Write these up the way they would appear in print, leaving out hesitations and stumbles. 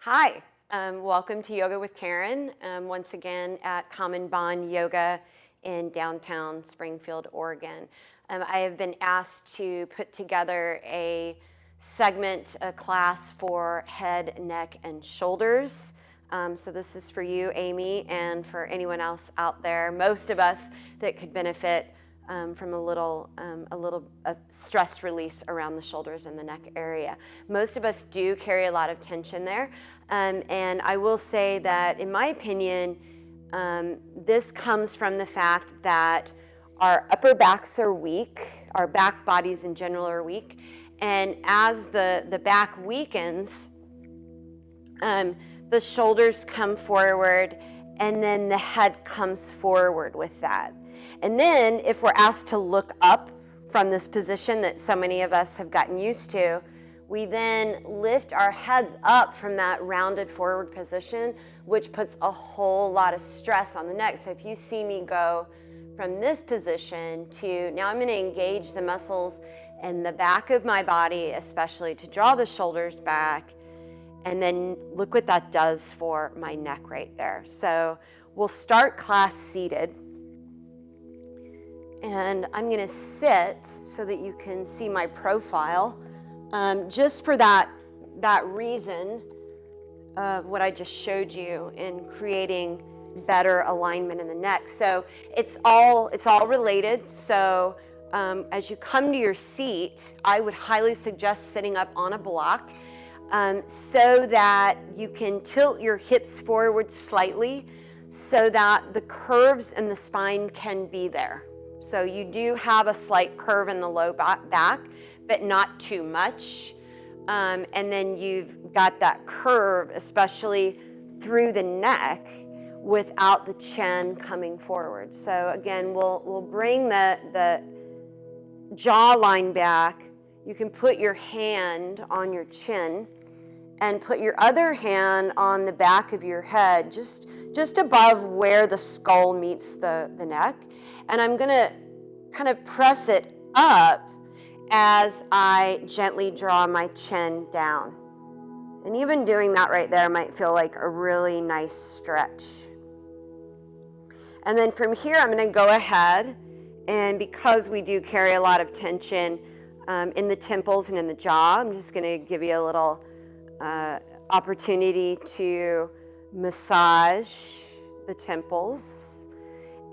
Hi, welcome to Yoga with Karan, once again at Commonbondyoga in downtown Springfield, Oregon. I have been asked to put together a segment, a class for head, neck, and shoulders. So this is for you, Amy, and for anyone else out there, most of us that could benefit from a little stress release around the shoulders and the neck area. Most of us do carry a lot of tension there, and I will say that, in my opinion, this comes from the fact that our upper backs are weak, our back bodies in general are weak, and as the back weakens, the shoulders come forward, and then the head comes forward with that. And then if we're asked to look up from this position that so many of us have gotten used to, we then lift our heads up from that rounded forward position, which puts a whole lot of stress on the neck. So if you see me go from this position to, now I'm going to engage the muscles in the back of my body, especially to draw the shoulders back. And then look what that does for my neck right there. So we'll start class seated. And I'm going to sit so that you can see my profile, just for that reason of what I just showed you in creating better alignment in the neck. So it's all related. So as you come to your seat, I would highly suggest sitting up on a block so that you can tilt your hips forward slightly so that the curves in the spine can be there. So you do have a slight curve in the low back, but not too much. And then you've got that curve, especially through the neck, without the chin coming forward. So again, we'll bring the jawline back. You can put your hand on your chin and put your other hand on the back of your head, just above where the skull meets the neck. And I'm going to kind of press it up as I gently draw my chin down. And even doing that right there might feel like a really nice stretch. And then from here, I'm going to go ahead, and because we do carry a lot of tension in the temples and in the jaw, I'm just going to give you a little opportunity to massage the temples,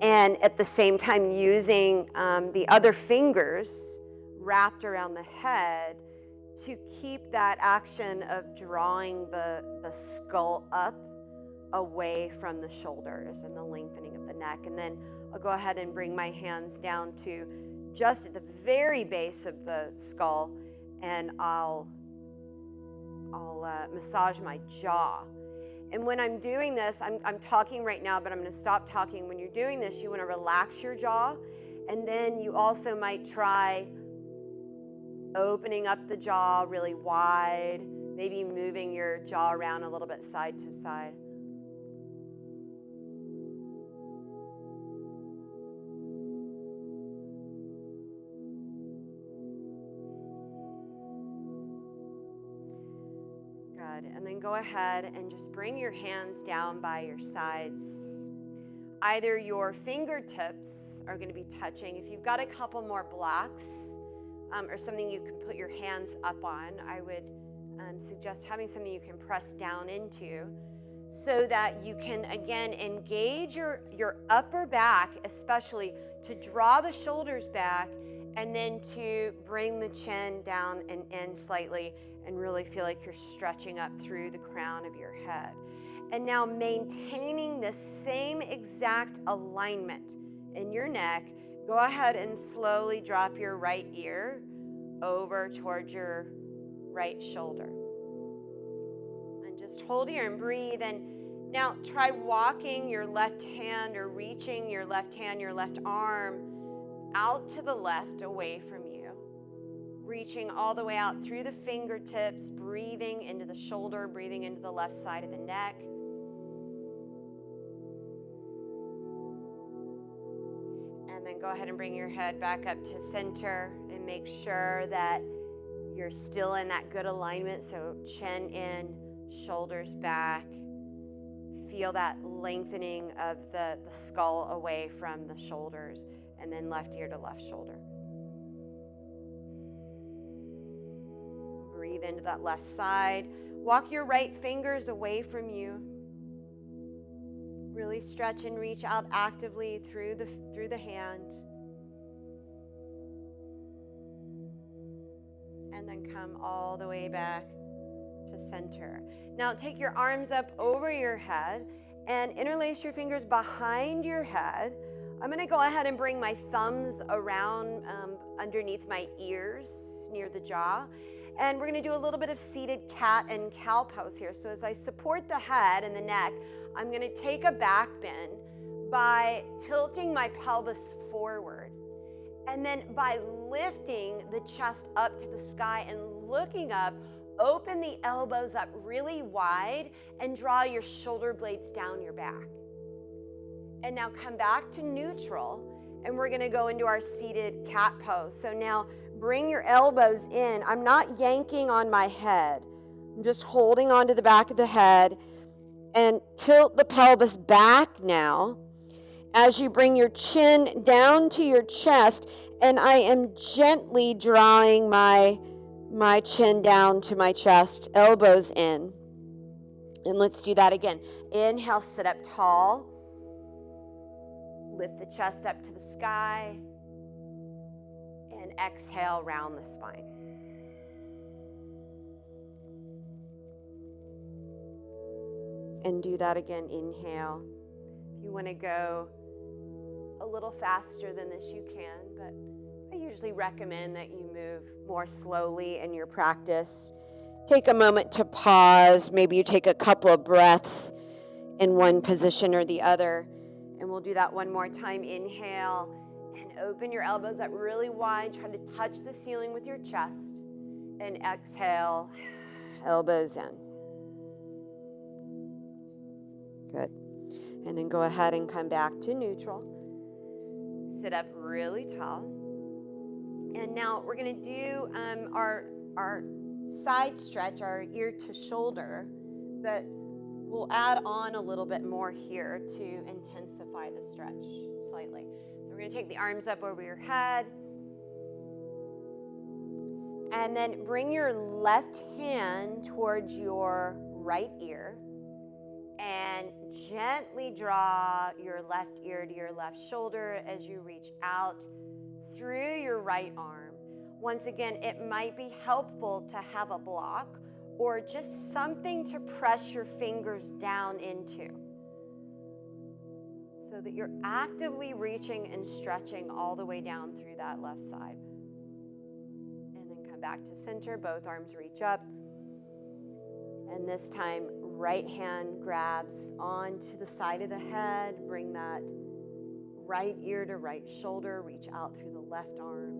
and at the same time using the other fingers wrapped around the head to keep that action of drawing the skull up away from the shoulders and the lengthening of the neck. And then I'll go ahead and bring my hands down to just at the very base of the skull, and I'll massage my jaw. And when I'm doing this, I'm talking right now, but I'm going to stop talking. When you're doing this, you want to relax your jaw, and then you also might try opening up the jaw really wide, maybe moving your jaw around a little bit side to side. And then go ahead and just bring your hands down by your sides. Either your fingertips are going to be touching. If you've got a couple more blocks or something you can put your hands up on, I would suggest having something you can press down into so that you can, again, engage your upper back, especially to draw the shoulders back, and then to bring the chin down and in slightly, and really feel like you're stretching up through the crown of your head. And now, maintaining the same exact alignment in your neck, go ahead and slowly drop your right ear over towards your right shoulder. And just hold here and breathe. And now try walking your left hand, or reaching your left hand, your left arm out to the left, away from you. Reaching all the way out through the fingertips, breathing into the shoulder, breathing into the left side of the neck. And then go ahead and bring your head back up to center and make sure that you're still in that good alignment. So chin in, shoulders back. Feel that lengthening of the skull away from the shoulders, and then left ear to left shoulder. Breathe into that left side. Walk your right fingers away from you. Really stretch and reach out actively through the hand. And then come all the way back to center. Now take your arms up over your head and interlace your fingers behind your head. I'm going to go ahead and bring my thumbs around underneath my ears near the jaw. And we're going to do a little bit of seated cat and cow pose here. So as I support the head and the neck, I'm going to take a back bend by tilting my pelvis forward. And then by lifting the chest up to the sky and looking up, open the elbows up really wide and draw your shoulder blades down your back. And now come back to neutral, and we're going to go into our seated cat pose. So now bring your elbows in. I'm not yanking on my head. I'm just holding onto the back of the head, and tilt the pelvis back now as you bring your chin down to your chest, and I am gently drawing my chin down to my chest, elbows in. And let's do that again. Inhale, sit up tall. Lift the chest up to the sky. And exhale, round the spine. And do that again. Inhale. If you want to go a little faster than this, you can, but I usually recommend that you move more slowly in your practice. Take a moment to pause. Maybe you take a couple of breaths in one position or the other. And we'll do that one more time. Inhale and open your elbows up really wide. Try to touch the ceiling with your chest. And exhale, elbows in. Good. And then go ahead and come back to neutral. Sit up really tall. And now we're going to do our side stretch, our ear to shoulder, but we'll add on a little bit more here to intensify the stretch slightly. So we're going to take the arms up over your head, and then bring your left hand towards your right ear, and gently draw your left ear to your left shoulder as you reach out through your right arm. Once again, it might be helpful to have a block or just something to press your fingers down into so that you're actively reaching and stretching all the way down through that left side. And then come back to center, both arms reach up. And this time, right hand grabs onto the side of the head, bring that right ear to right shoulder, reach out through the left arm.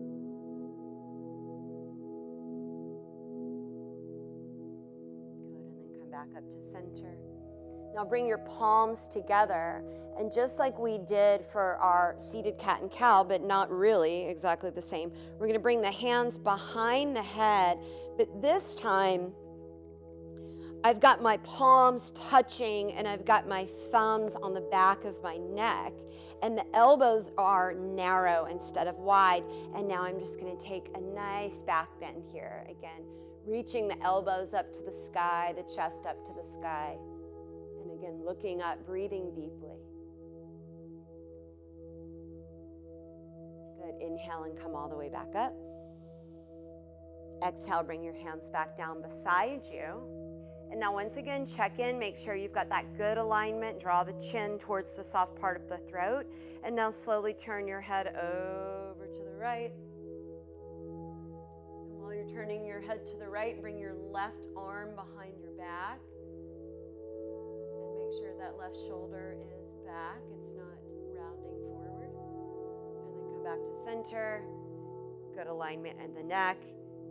Good, and then come back up to center. Now bring your palms together, and just like we did for our seated cat and cow, but not really exactly the same, we're going to bring the hands behind the head, but this time I've got my palms touching and I've got my thumbs on the back of my neck, and the elbows are narrow instead of wide. And now I'm just going to take a nice back bend here. Again, reaching the elbows up to the sky, the chest up to the sky. And again, looking up, breathing deeply. Good. Inhale and come all the way back up. Exhale, bring your hands back down beside you. And now once again, check in, make sure you've got that good alignment. Draw the chin towards the soft part of the throat. And now slowly turn your head over to the right. And while you're turning your head to the right, bring your left arm behind your back. And make sure that left shoulder is back. It's not rounding forward. And then come back to center. Good alignment in the neck.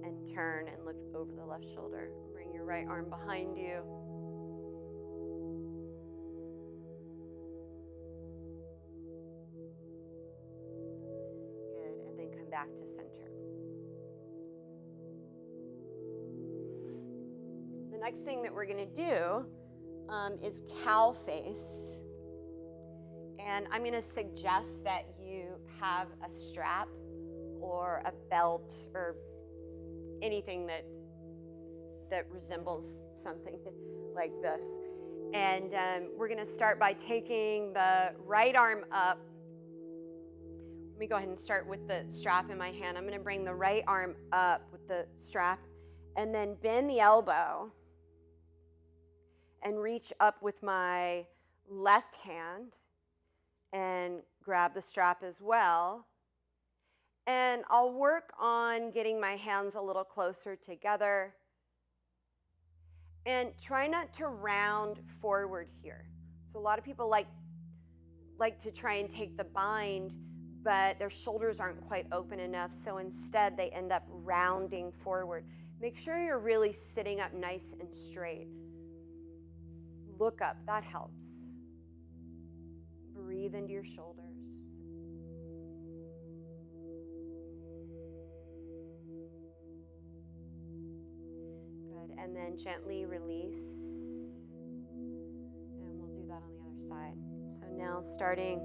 And turn and look over the left shoulder. Bring your right arm behind you. Good, and then come back to center. Then next thing that we're going to do is cow face. And I'm going to suggest that you have a strap or a belt or anything that resembles something like this. And we're going to start by taking the right arm up. Let me go ahead and start with the strap in my hand. I'm going to bring the right arm up with the strap and then bend the elbow and reach up with my left hand and grab the strap as well. And I'll work on getting my hands a little closer together. And try not to round forward here. So a lot of people like to try and take the bind, but their shoulders aren't quite open enough. So instead they end up rounding forward. Make sure you're really sitting up nice and straight. Look up, that helps. Breathe into your shoulders. And then gently release. And we'll do that on the other side. So now starting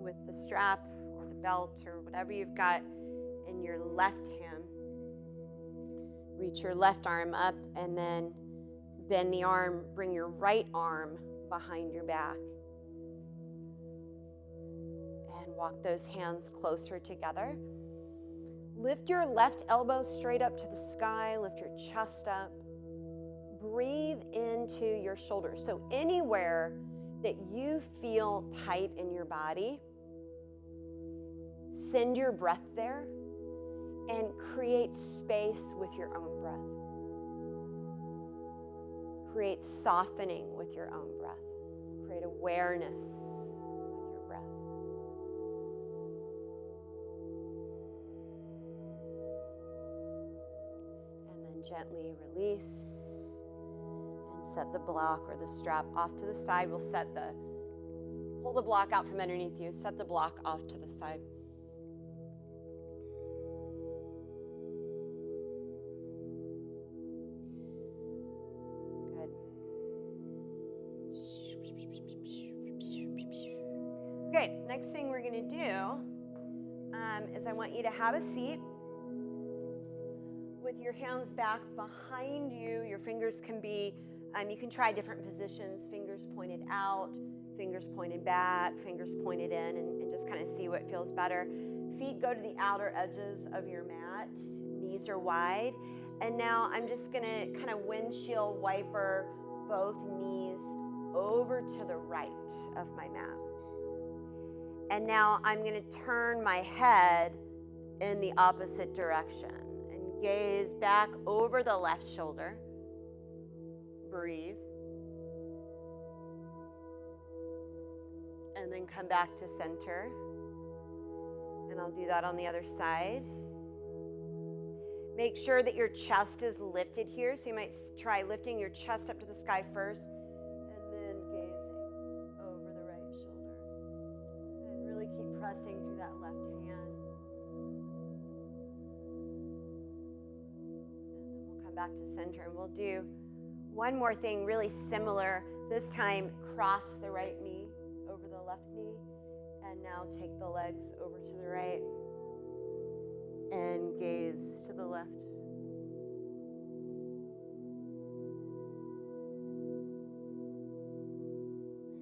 with the strap or the belt or whatever you've got in your left hand, reach your left arm up and then bend the arm, bring your right arm behind your back. And walk those hands closer together. Lift your left elbow straight up to the sky. Lift your chest up. Breathe into your shoulders. So anywhere that you feel tight in your body, send your breath there and create space with your own breath. Create softening with your own breath. Create awareness with your breath. Gently release and set the block or the strap off to the side. We'll pull the block out from underneath you, set the block off to the side. Good. Okay, next thing we're going to do is I want you to have a seat with your hands back behind you. Your fingers can be, you can try different positions, fingers pointed out, fingers pointed back, fingers pointed in, and just kind of see what feels better. Feet go to the outer edges of your mat, knees are wide. And now I'm just gonna kind of windshield wiper both knees over to the right of my mat. And now I'm gonna turn my head in the opposite direction. Gaze back over the left shoulder. Breathe. And then come back to center. And I'll do that on the other side. Make sure that your chest is lifted here. So you might try lifting your chest up to the sky first and then gazing over the right shoulder. And really keep pressing through that left hand. Back to center, and we'll do one more thing really similar. This time cross the right knee over the left knee, and now take the legs over to the right and gaze to the left.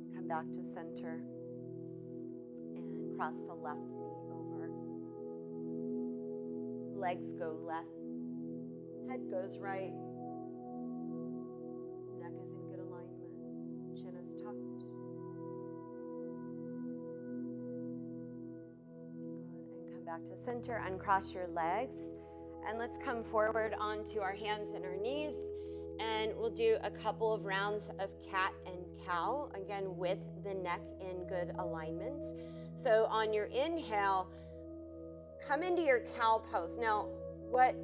And come back to center and cross the left knee over. Legs go left. Head goes right. Neck is in good alignment. Chin is tucked. Good. And come back to center. Uncross your legs. And let's come forward onto our hands and our knees. And we'll do a couple of rounds of cat and cow. Again, with the neck in good alignment. So on your inhale, come into your cow pose. Now, what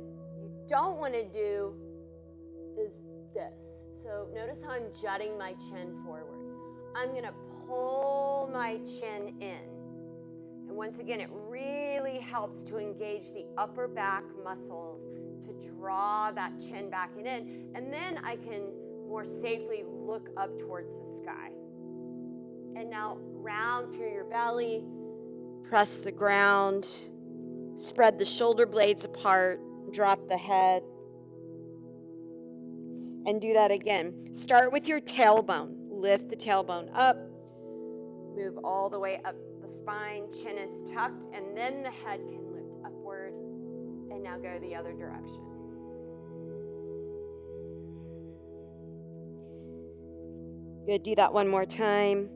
don't want to do is this. So notice how I'm jutting my chin forward. I'm going to pull my chin in. And once again, it really helps to engage the upper back muscles to draw that chin back and in. And then I can more safely look up towards the sky. And now round through your belly, press the ground, spread the shoulder blades apart, drop the head. And do that again. Start with your tailbone. Lift the tailbone up. Move all the way up the spine. Chin is tucked. And then the head can lift upward. And now go the other direction. Good. Do that one more time.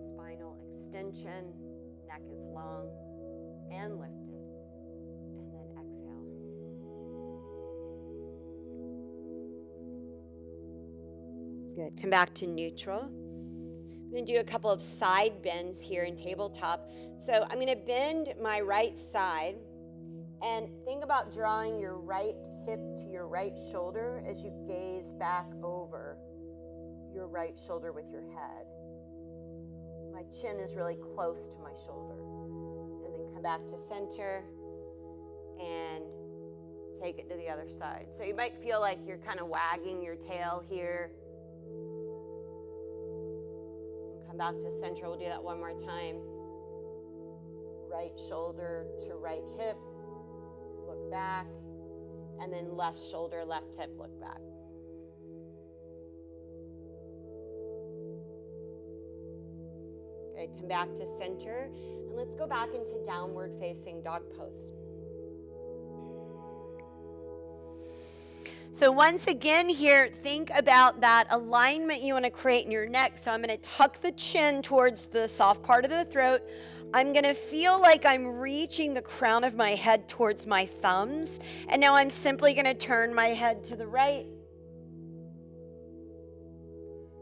Spinal extension. Neck is long and lifted. And then exhale. Good. Come back to neutral. I'm going to do a couple of side bends here in tabletop. So I'm going to bend my right side and think about drawing your right hip to your right shoulder as you gaze back over your right shoulder with your head. My chin is really close to my shoulder. And then come back to center and take it to the other side. So you might feel like you're kind of wagging your tail here. Back to center. We'll do that one more time. Right shoulder to right hip, look back, and then left shoulder, left hip, look back. Good. Come back to center, and let's go back into downward facing dog pose. So once again here, think about that alignment you want to create in your neck. So I'm going to tuck the chin towards the soft part of the throat. I'm going to feel like I'm reaching the crown of my head towards my thumbs. And now I'm simply going to turn my head to the right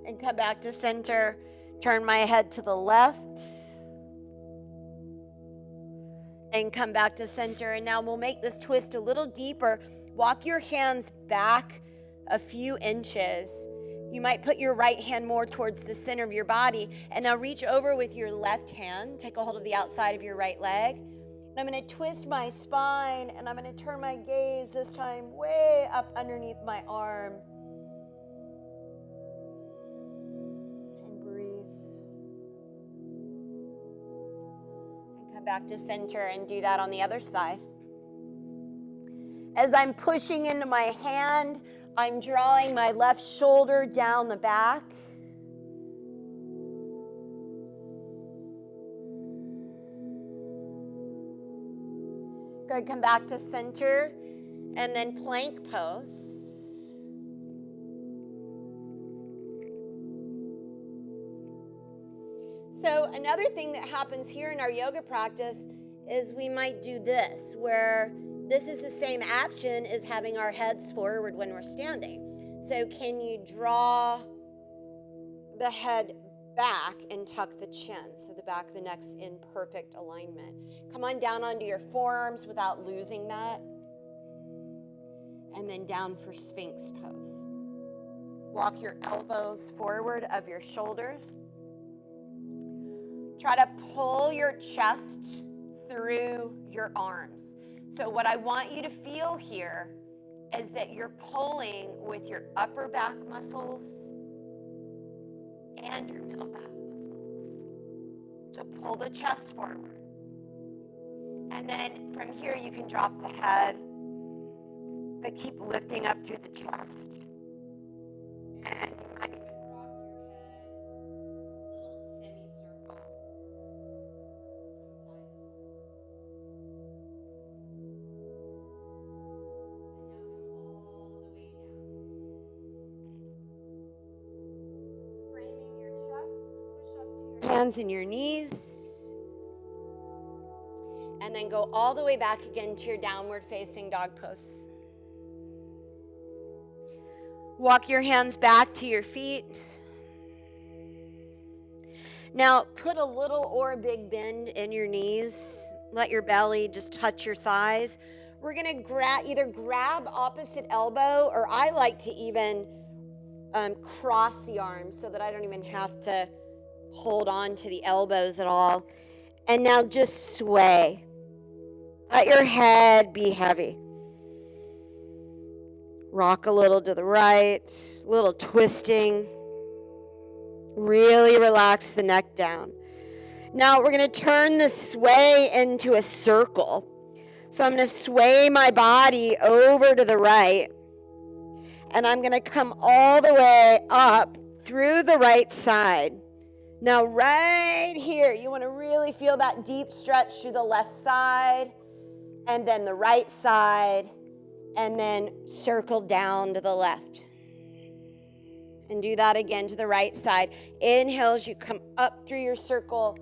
and come back to center. Turn my head to the left and come back to center. And now we'll make this twist a little deeper. Walk your hands back a few inches. You might put your right hand more towards the center of your body. And now reach over with your left hand. Take a hold of the outside of your right leg. And I'm going to twist my spine, and I'm going to turn my gaze this time way up underneath my arm. And breathe. And come back to center and do that on the other side. As I'm pushing into my hand, I'm drawing my left shoulder down the back. Good, come back to center, and then plank pose. So another thing that happens here in our yoga practice is we might do this, where this is the same action as having our heads forward when we're standing. So can you draw the head back and tuck the chin? So the back of the neck's in perfect alignment. Come on down onto your forearms without losing that. And then down for Sphinx pose. Walk your elbows forward of your shoulders. Try to pull your chest through your arms. So what I want you to feel here is that you're pulling with your upper back muscles and your middle back muscles. So pull the chest forward. And then from here you can drop the head, but keep lifting up through the chest. And you might even rock your head, little semicircle. Hands in your knees, and then go all the way back again to your downward facing dog pose. Walk your hands back to your feet. Now put a little or a big bend in your knees. Let your belly just touch your thighs. We're going to either grab opposite elbow, or I like to even cross the arms so that I don't even have to hold on to the elbows at all. And now just sway Let your head be heavy. Rock a little to the right, a little twisting. Really relax the neck down. Now we're going to turn the sway into a circle. So I'm going to sway my body over to the right. And I'm going to come all the way up through the right side. Now right here, you want to really feel that deep stretch through the left side, and then the right side, and then circle down to the left. And do that again to the right side. Inhale as you come up through your circle.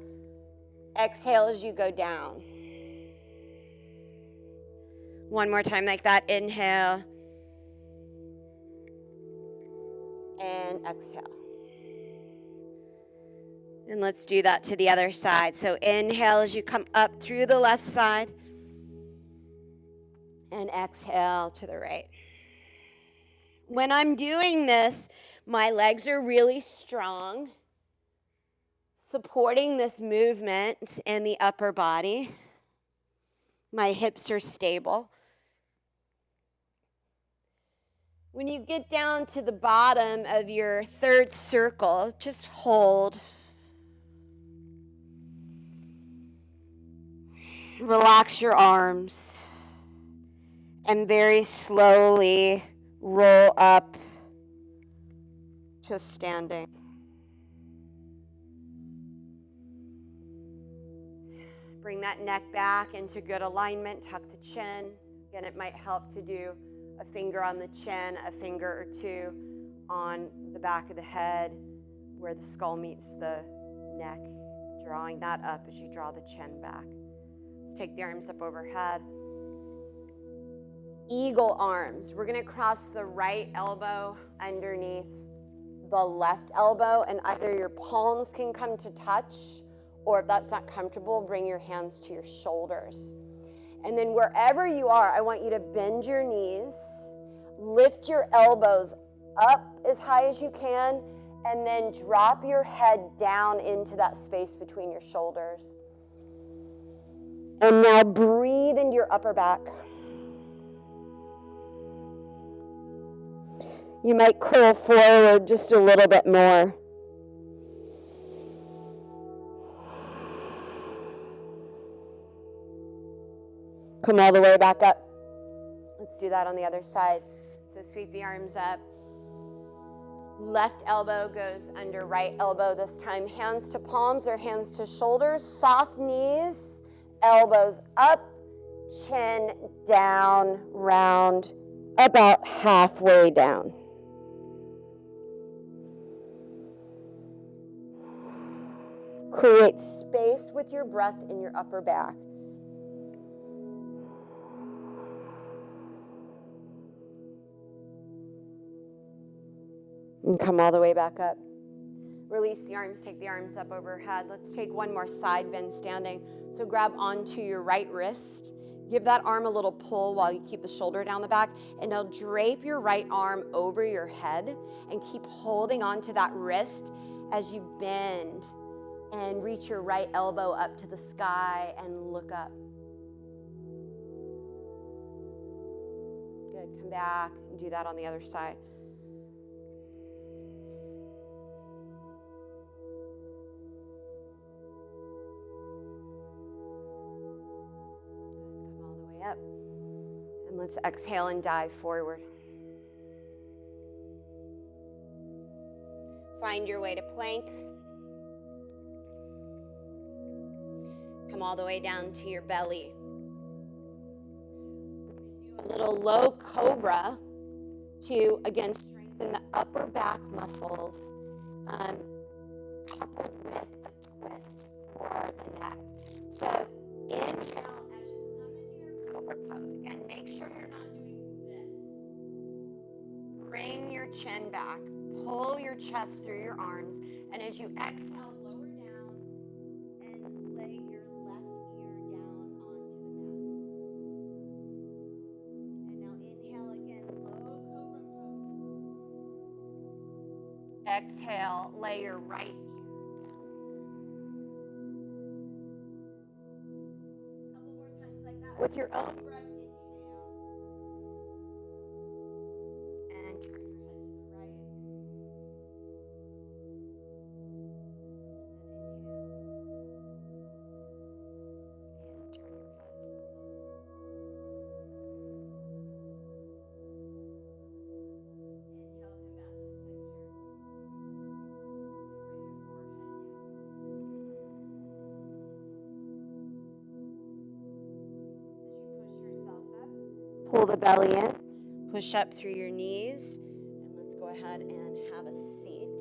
Exhale as you go down. One more time like that. Inhale. And exhale. And let's do that to the other side. So inhale as you come up through the left side. And exhale to the right. When I'm doing this, my legs are really strong, supporting this movement in the upper body. My hips are stable. When you get down to the bottom of your third circle, just hold. Relax your arms and very slowly roll up to standing. Bring that neck back into good alignment. Tuck the chin. Again, it might help to do a finger on the chin, a finger or two on the back of the head where the skull meets the neck, drawing that up as you draw the chin back. Let's take the arms up overhead. Eagle arms. We're going to cross the right elbow underneath the left elbow, and either your palms can come to touch, or if that's not comfortable, bring your hands to your shoulders. And then wherever you are, I want you to bend your knees, lift your elbows up as high as you can, and then drop your head down into that space between your shoulders. And now breathe into your upper back. You might curl forward just a little bit more. Come all the way back up. Let's do that on the other side. So sweep the arms up. Left elbow goes under right elbow this time. Hands to palms or hands to shoulders. Soft knees, elbows up, chin down, round, about halfway down. Create space with your breath in your upper back. And come all the way back up. Release the arms, take the arms up overhead. Let's take one more side bend standing. So grab onto your right wrist. Give that arm a little pull while you keep the shoulder down the back. And now drape your right arm over your head and keep holding onto that wrist as you bend. And reach your right elbow up to the sky and look up. Good, come back and do that on the other side. Come all the way up. And let's exhale and dive forward. Find your way to plank. Come all the way down to your belly. Do a little low cobra to, again, strengthen the upper back muscles, coupled with a twist for the neck. So inhale as you come into your cobra pose. Again, make sure you're not doing this. Bring your chin back. Pull your chest through your arms. And as you exhale, lower down and lay your exhale, lay your right ear down. A couple more times like that. with your own breath, inhale. And turn your head to the right. And inhale. And turn your head to the left. Inhale, come back to center. Pull the belly in, push up through your knees, and let's go ahead and have a seat.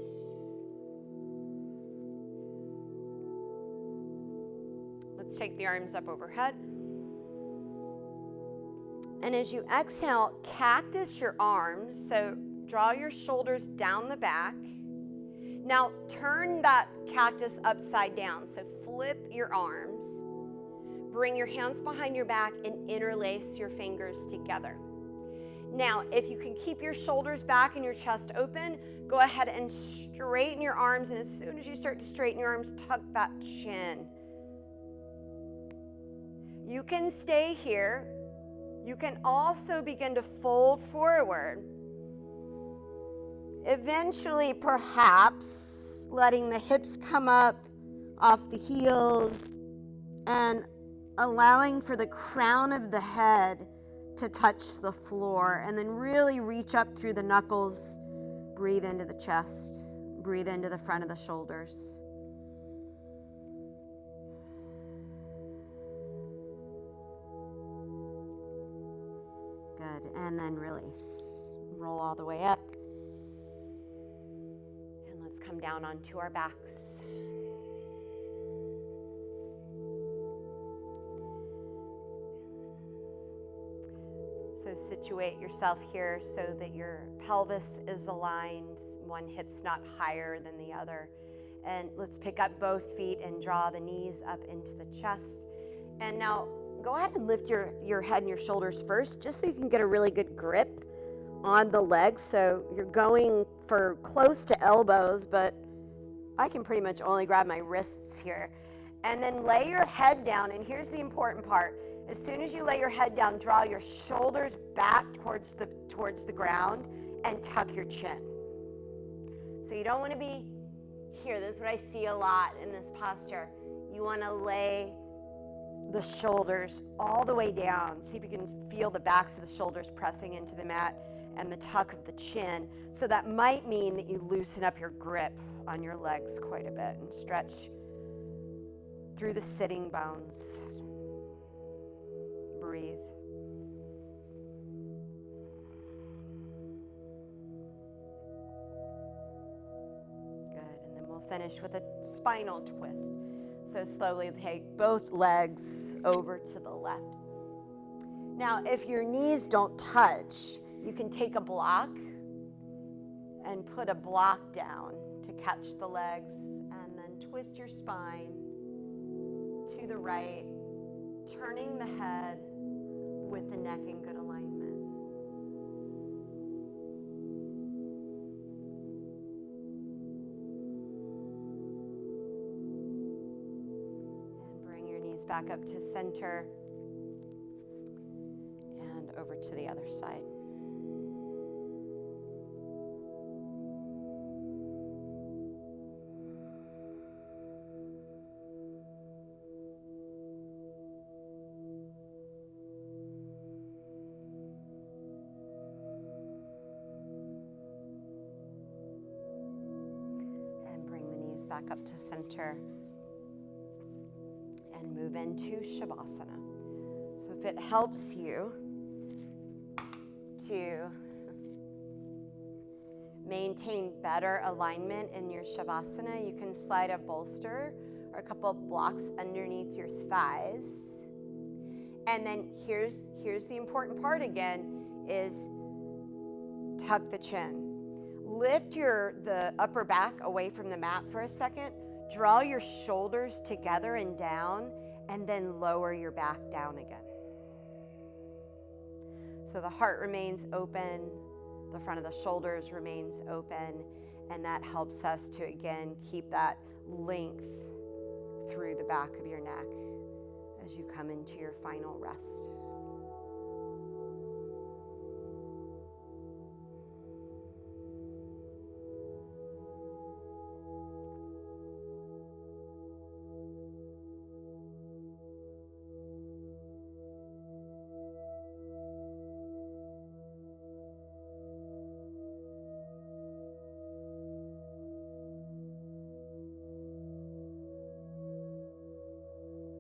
Let's take the arms up overhead. And as you exhale, cactus your arms, so draw your shoulders down the back. Now turn that cactus upside down, so flip your arms. Bring your hands behind your back and interlace your fingers together. Now, if you can keep your shoulders back and your chest open, go ahead and straighten your arms. And as soon as you start to straighten your arms, tuck that chin. You can stay here. You can also begin to fold forward. Eventually, perhaps, letting the hips come up off the heels and allowing for the crown of the head to touch the floor, and then really reach up through the knuckles. Breathe into the chest. Breathe into the front of the shoulders. Good, and then release. Roll all the way up. And let's come down onto our backs. So situate yourself here so that your pelvis is aligned. One hip's not higher than the other. And let's pick up both feet and draw the knees up into the chest. And now go ahead and lift your head and your shoulders first, just so you can get a really good grip on the legs. So you're going for close to elbows, but I can pretty much only grab my wrists here. And then lay your head down, and here's the important part. As soon as you lay your head down, draw your shoulders back towards the ground and tuck your chin. So you don't want to be here. This is what I see a lot in this posture. You want to lay the shoulders all the way down. See if you can feel the backs of the shoulders pressing into the mat and the tuck of the chin. So that might mean that you loosen up your grip on your legs quite a bit and stretch through the sitting bones. Breathe. Good, and then we'll finish with a spinal twist. So slowly take both legs over to the left. Now, if your knees don't touch, you can take a block and put a block down to catch the legs, and then twist your spine to the right, turning the head with the neck in good alignment. And bring your knees back up to center and over to the other side. Back up to center and move into Shavasana. So if it helps you to maintain better alignment in your Shavasana, you can slide a bolster or a couple of blocks underneath your thighs. And then here's the important part again, is tuck the chin. Lift the upper back away from the mat for a second. Draw your shoulders together and down, and then lower your back down again. So the heart remains open, the front of the shoulders remains open, and that helps us to, again, keep that length through the back of your neck as you come into your final rest.